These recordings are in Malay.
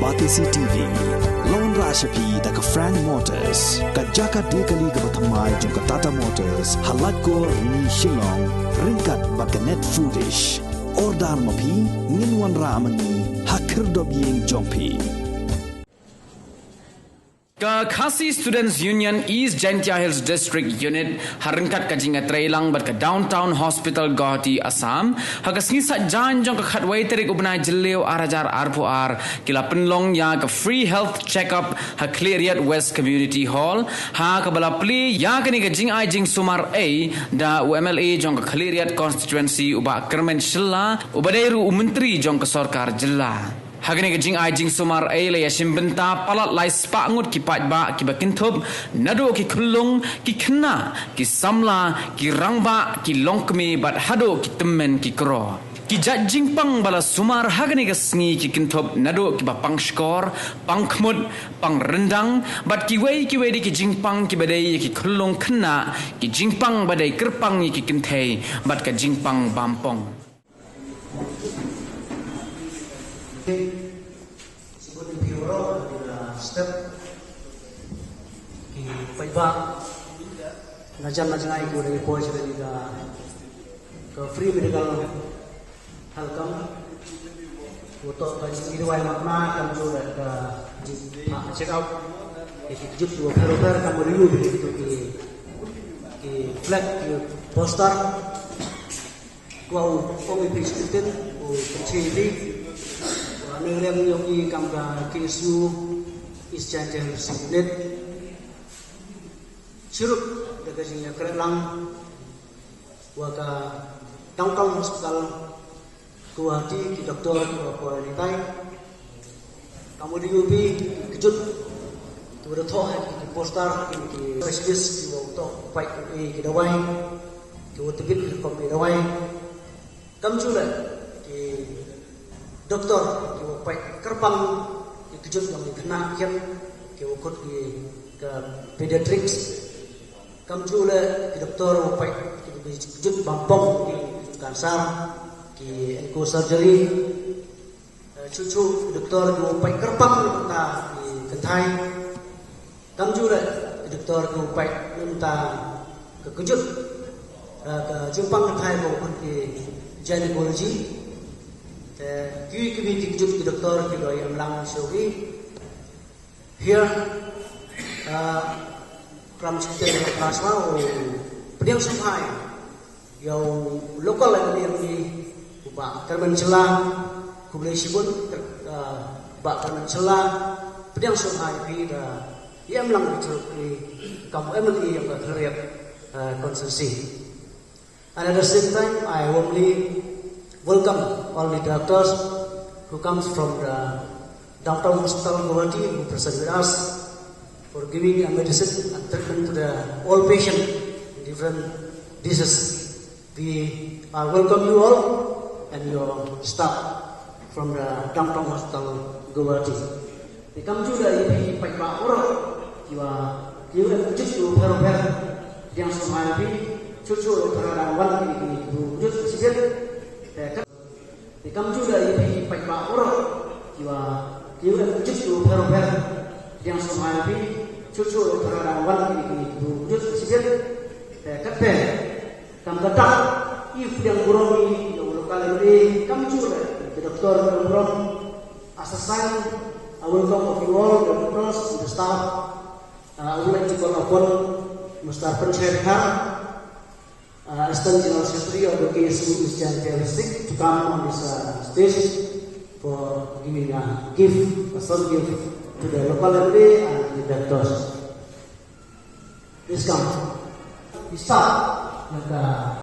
Batisi TV, Lone Rashapi da ka Frank Motors, ka Jaka Dekali ka Bathamai jong ka Tata Motors, Halat ko ni Shillong, ringkat ba ka Net Foodish, Ordar Mapi, Ninwan Ramani, Hakir Dobyeng Jongpi. Ka Khasi Students Union East Jaintia Hills District Unit harengkat ka jinga trailang bat ka Downtown Hospital Guwahati Assam ha ka sisa jan jong ka khatwai terik ubnai jileu arajar arpuar kila penlong ya ka free health checkup ha Cleariat West Community Hall ha ka bala pli ya ka ni ka jing ai jing sumar a da UMLA jong ka Cleariat constituency uba Kermen Shilla ubadairu menteri jong ka sarkar jilla. Hagani ka jing ai jing sumar ay la yasim benta palat lai spa ngut ki pat ba ki bakintub nado ki khulung ki khna ki samla ki rangba ki longkmi bat hado ki temmen ki kro ki jat jing pang bala sumar hagani ka sngi ki kintub nado ki ba pang skor pang khmut pang rendang bat ki wei di ki jing pang ki badai ki khulung khna ki jing pang badai kerpang ki kinthei bat ka jing pang bampong. Sebut biro step ki paiba najam ai ko re ko chali da ka free medical halkam to ka ji riwai makna kam jo da check out ki jup jo pharo kam review to ki flag ki poster ko mi presented o chili Nilai yogi kamga KSU East Jaintia Hills Unit Syuruk daga jingnya kerelang waka Downtown Hospital Guwahati ki doktor ko nitai kamu di UB kejut tu ada thoh ki poster ki specialist ki waktu pai ki dawai ki utbit ko ki dawai kam chula ki doktor ki pai kerpang ki kejut yang kena kian ki ukut ki ke pediatrics kam chula ki doktor pai ki kejut bampong ki kanser ki eco surgery cucu doktor ki pai kerpang ta ki kentai kam chula ki doktor ki pai minta ke kejut ke jumpang kentai ko ukut ki gynecology Kui community kejut ki doktor ki doi amlang shogi here kram chitte plasma o pediang sungai yang lokal yang di ba Kermen Cela kublai sibun ba Kermen Cela pediang sungai pi da yang amlang ki kamu emang yang Cleariat constituency. And at the same time I warmly welcome all the doctors who comes from the Downtown Hospital Guwahati who present with us for giving a medicine and treatment to the all patient in different diseases. We welcome you all and your staff from the Downtown Hospital Guwahati. We come to the EP Paikba Ura, you have just to per yang sumai cucu perang wan ini wujud sikit Ikam juga ini Pak Ura, jiwa cucu per yang sumai cucu perang wan ini wujud sikit kata kam kata if yang buromi yang lokal ini kam juga doktor burom asasan I welcome of you all the doctors and the staff. I would like to call upon Mr. Penshekar Assistant General Secretary of the KSU East Jaintia District to come on this stage for giving a gift, a small gift to the locality and the doctors. Please come. We start with Doctor.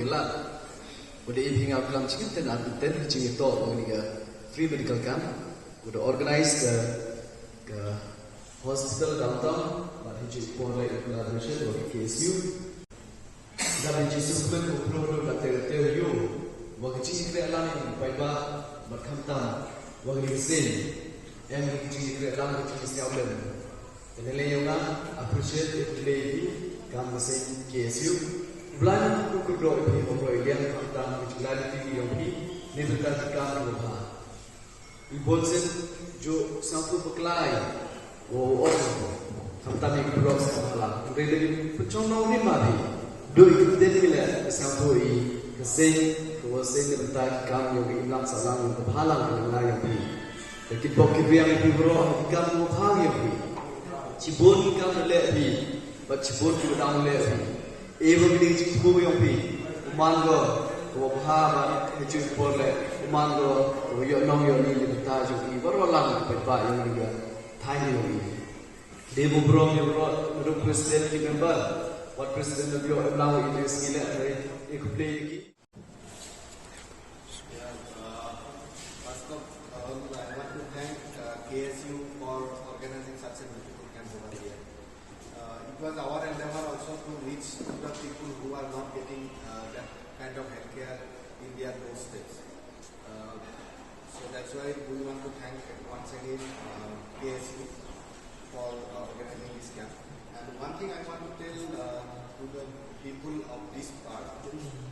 lah. Udah ini ngau kelam cikin ten cikin to ini ke free medical camp. Udah organize ke hospital downtown. Mari cuci polai collaboration dengan KSU. Dan cuci sebelum upload data you. Waktu cuci kita alam ini baik bah berkamtam. Waktu kita yang cuci kita alam cuci setiap bulan. Jadi lepas appreciate itu kami masih KSU. Belanja buku doa ini memperoleh yang tentang kejualan TV yang ini berkaitan dengan Ibonsen jo satu pekelai, tentang yang berdoa semalam. Dari pencontoh ini mari dua ikut demikian satu ini keseng kewasen tentang kami yang imlak salam yang berhalang dengan yang ini. Jadi bukti yang berdoa kami berhalang yang ini. Cibun kami lebih, cibun kita dah lebih. Even ini cukup yang pi, umanggo, kewabah, hijau boleh, umanggo, yo nong yo ni kita juga baru lang berapa yang juga Thai ni. Demo brom yang bro presiden ni member, what presiden ni yo belau itu skill ada ikut play lagi. First of all, I want to thank KSU for organizing such a beautiful camp over here. It was our endeavor also to reach to the people who are not getting that kind of healthcare in their doorsteps. So that's why we want to thank once again KSU for organizing this camp. And one thing I want to tell to the people of this part,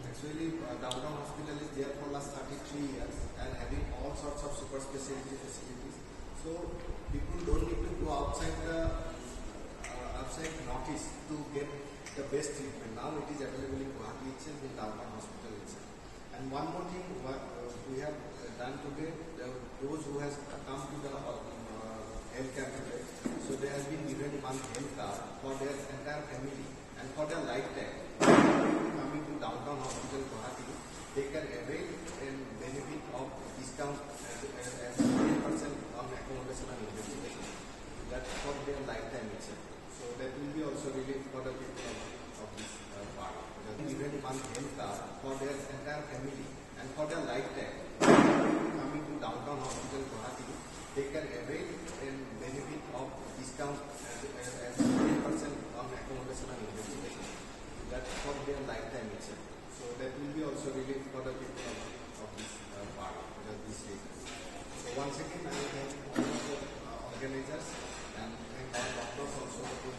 actually Downtown Hospital is there for last 33 years and having all sorts of super specialty facilities. So people don't need to go outside notice to get the best treatment. Now it is available in Guwahati itself, in Downtown Hospital itself. And one more thing what we have done today, those who has come to the health camp today, so there has been given one health card for their entire family and for their lifetime. Coming to Downtown Hospital Guwahati, they can avail and benefit of discount as 10% on accommodation and investigation. That's for their lifetime itself. So that will be also relief for the people of this part. Given one health card for their entire family and for their lifetime. Coming to Downtown Hospital Guwahati, they can avail and benefit of discount as 10% on accommodation and investigation. That's for their lifetime itself. So that will be also relief for the people of this part, this reason. So once again, I thank all the organizers and thank all doctors also to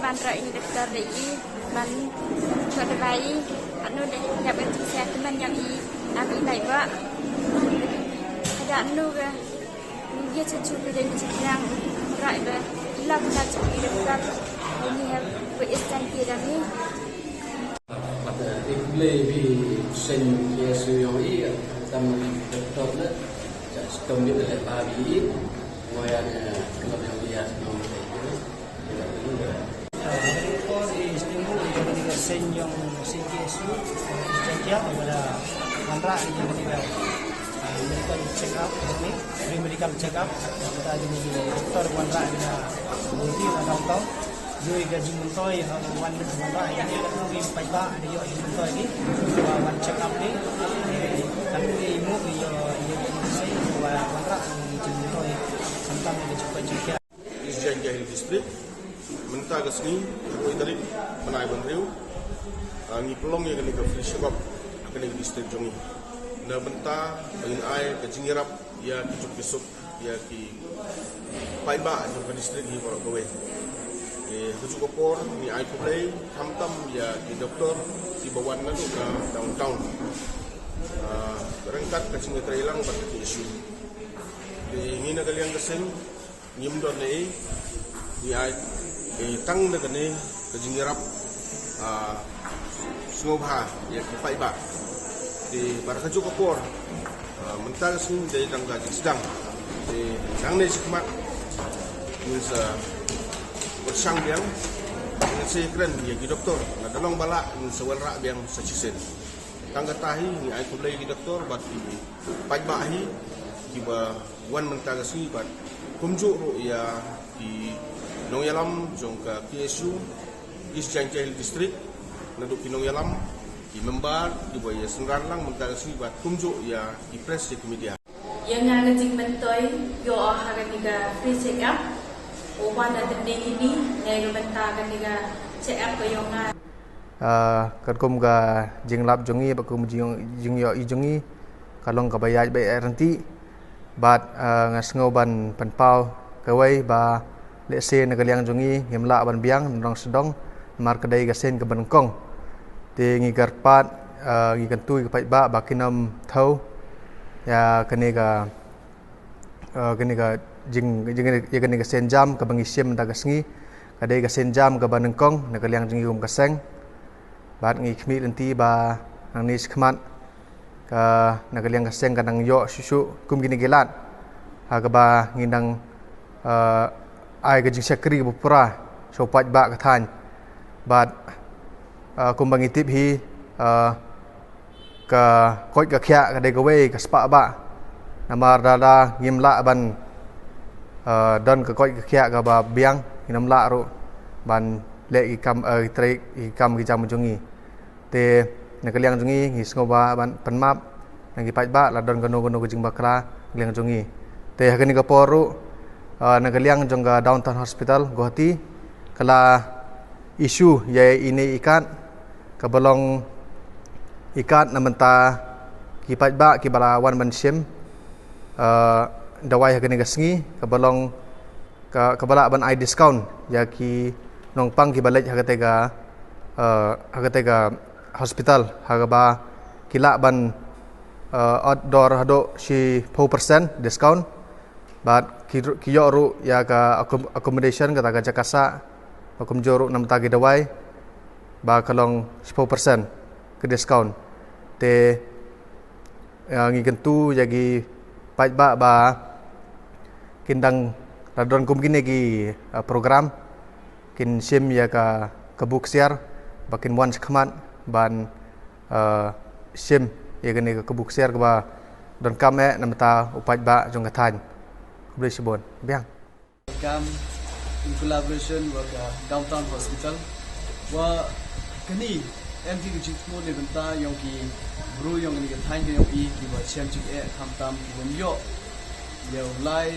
ban rọi như được để ban cho được bài anh nuôi để nhập bên chia sẻ với mình nhập ý làm ý này vợ đã nuôi về như chân chụp về đến chức năng rọi về làm ra chụp được ra như là với instant kia đó nhé. Lebih senja suyoi sama doktor le, sistem itu le babi, moyangnya kalau yang lihat nomor itu, Por istimu yang senyum CGSU setiap pada mantra yang kita medical check up ini free medical check up kita ini doktor mantra kita budi atau Jui gaji mentoi wan mantra ini mungkin baik dia gaji mentoi ini wan check up ni kan ilmu dia saya mantra gaji mentoi tentang cukup juga Isjan Jahil District mentah ke sini aku tadi menai bandriu ngi pelong yang kena ke free shop kena ke district jongi na mentah ingin ai ke cingirap ya cukup besok ya ki pai ba ke district ni para kowe Kejuk kopor ni ai play tam ya di doktor di bawan lalu ke downtown. Rengkat ke sini terilang pada isu. Di ini nak kalian kesing nyim don ni ai tang nak ni ke jingrap sngobha ya kipai ba. Di pada kejuk kopor mental sini dari tangga sedang. Di sang ni sikmat means bersang biang dengan sekeren ya gi doktor na dalong bala in sewalra biang sacisen tangga tahi ni ai kulai gi doktor bat pajba hi ki ba wan mentaga sui bat kumju ro ya di Nong Yalam jongka KSU East Jaintia district na do Nong Yalam di membar di boya senran lang mentaga sui bat kumju ya di press di media yang ngajing mentoy yo haga tiga free check up Oban ada ini nega bentakan nega check up kayonga. Kerkom ga jinglap jongi bakum jingyo ijongi kalong kabayaj bay ranti bat ngasngoban penpau kawai ba lese negaliang jongi himla ban biang nong sedong mar kedai gasen ke benengkong ti ngigar pat ngigantui ke pai ba bakinam thau ya kenega jing ya kene gasen jam ka bangisim da gasngi kadai gasen jam ka banengkong na kaliang jingi kaseng bat ngi khmi lenti ba nang nis khmat ka na kaliang gaseng ka nang yo susu kum gini gelat ha ka ba ngindang ai ka jing sakri bu pura sopat ba ka than bat kum bangitip hi ka koi ka khya ka dai ka we ka spa ba namar dada ngimla ban don ke koi kia ke ba biang hinam la ro ban le ikam trek ikam ki jam jungi te na kaliang jungi hi sngoba ban penmap nang ki pai ba la don gono ke jing bakra kaliang jungi te hakani ka poru na kaliang jongga downtown hospital Guwahati kala isu ye ini ikat ka bolong ikat na menta ki pai ba ki bala wan ban sim dawai hakani gasngi kabalong kabala ban ai discount ya ki nongpang ki balaj hagatega hospital hagaba kila ban outdoor hado si 4% discount bat ki yoru ya ka accommodation kata ka jakasa akum joru nam tagi dawai ba kalong 10% ke discount te ngi kentu yagi pajba ba kindang radon kum gini ki program kin sim ya ka kabuk siar bakin wan khmat ban sim ya gani ka kabuk siar ba don kame namta upajba jong kathan kubli sibon biang kam in collaboration with downtown hospital wa kani MT Jitmo ne benta yong ki bru yong ni kathan yong i ki ba chem chik e kham tam ki bom yo lai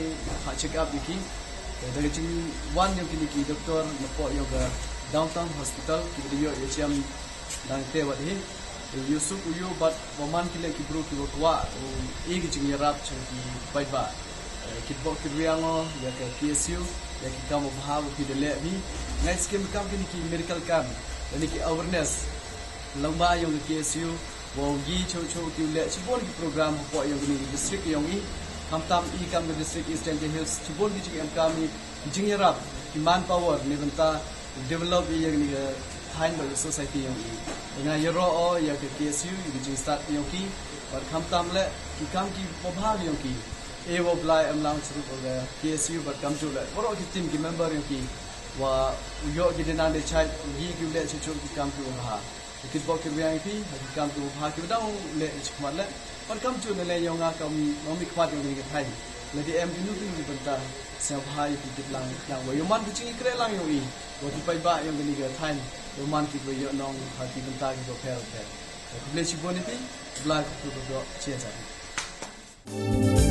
ha check up iki dari jing wan yang kini doktor napo yoga downtown hospital ki video yam dang te wat hi yusuf uyu bat waman kile ki bru ki wa e ki jing yarap chang ki bai ba ki bo ki riango ya ka KSU ya ki kam bhav ki dele bi ngai skim kam kini ki medical camp dan ki awareness lamba yang KSU wo gi chou ki le chibon ki program po yang ni district yang i ham tam i kam the district East Jaintia Hills chibon ki jing kam ni jing yarap ki manpower ni benta develop yang ni thain ba society yang i nga yero o ya ke KSU ki jing start yang ki और खमताम ले कि काम की प्रभाव यों की ए वो ब्लाई अमलांग चुप हो गया KSU बट कम चुप ले और की टीम की मेंबर यों की वा यो की दिन आने चाहे ये की ले चुप की काम की वहाँ किस बात की बियाँ की काम की वहाँ की बताऊँ ले चुप ले और कम चुप ले यों आ कम मम्मी खवात यों की थाई लेकिन एम की नूती की बनता सेवहाई की कितलांग yang वो योमान की चिंगी करे लांग यों ई वो की पैबा यों की निके थाई योमान की वो यो नोंग हाथी बनता की तो fail fail Beli cibon itu, belah kudu cia-cia.